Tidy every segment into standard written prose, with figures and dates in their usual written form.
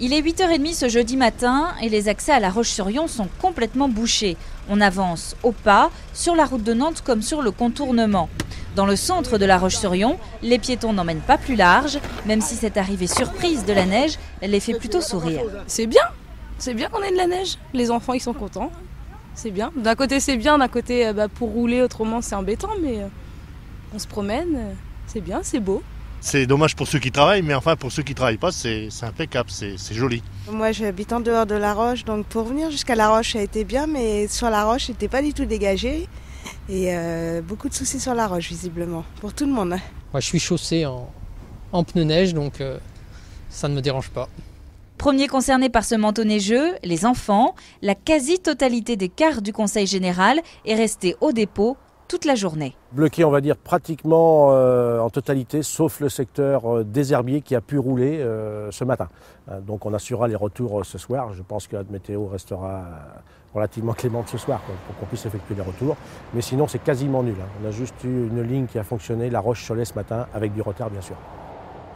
Il est 8h30 ce jeudi matin et les accès à La Roche-sur-Yon sont complètement bouchés. On avance au pas sur la route de Nantes comme sur le contournement. Dans le centre de La Roche-sur-Yon, les piétons n'emmènent pas plus large, même si cette arrivée surprise de la neige les fait plutôt sourire. C'est bien qu'on ait de la neige. Les enfants ils sont contents, c'est bien. D'un côté c'est bien, d'un côté pour rouler autrement c'est embêtant, mais on se promène, c'est bien, c'est beau. C'est dommage pour ceux qui travaillent, mais enfin pour ceux qui ne travaillent pas, c'est impeccable, c'est joli. Moi j'habite en dehors de La Roche, donc pour venir jusqu'à La Roche ça a été bien, mais sur La Roche c'était pas du tout dégagé. Et beaucoup de soucis sur La Roche visiblement, pour tout le monde. Moi je suis chaussé en pneus neige, donc ça ne me dérange pas. Premiers concernés par ce manteau neigeux, les enfants. La quasi-totalité des cars du Conseil général est restée au dépôt toute la journée. Bloqué, on va dire, pratiquement en totalité, sauf le secteur des herbiers qui a pu rouler ce matin. Donc on assurera les retours ce soir. Je pense que la météo restera relativement clémente ce soir pour qu'on puisse effectuer les retours. Mais sinon, c'est quasiment nul. On a juste eu une ligne qui a fonctionné, La Roche-Cholet ce matin, avec du retard bien sûr.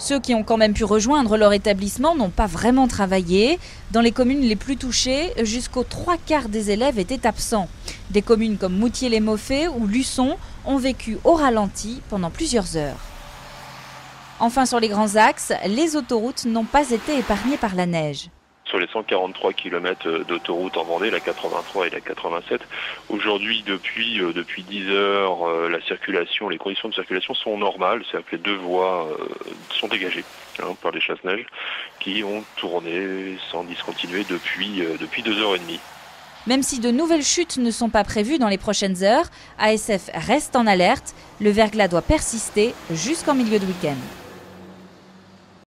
Ceux qui ont quand même pu rejoindre leur établissement n'ont pas vraiment travaillé. Dans les communes les plus touchées, jusqu'aux 3/4 des élèves étaient absents. Des communes comme Moutier-les-Mauffais ou Luçon ont vécu au ralenti pendant plusieurs heures. Enfin, sur les grands axes, les autoroutes n'ont pas été épargnées par la neige. Sur les 143 km d'autoroute en Vendée, la 83 et la 87, aujourd'hui, depuis 10 heures, la circulation, les conditions de circulation sont normales, c'est-à-dire que les deux voies sont dégagées par les chasse-neige qui ont tourné sans discontinuer depuis 2h30. Même si de nouvelles chutes ne sont pas prévues dans les prochaines heures, ASF reste en alerte. Le verglas doit persister jusqu'en milieu de week-end.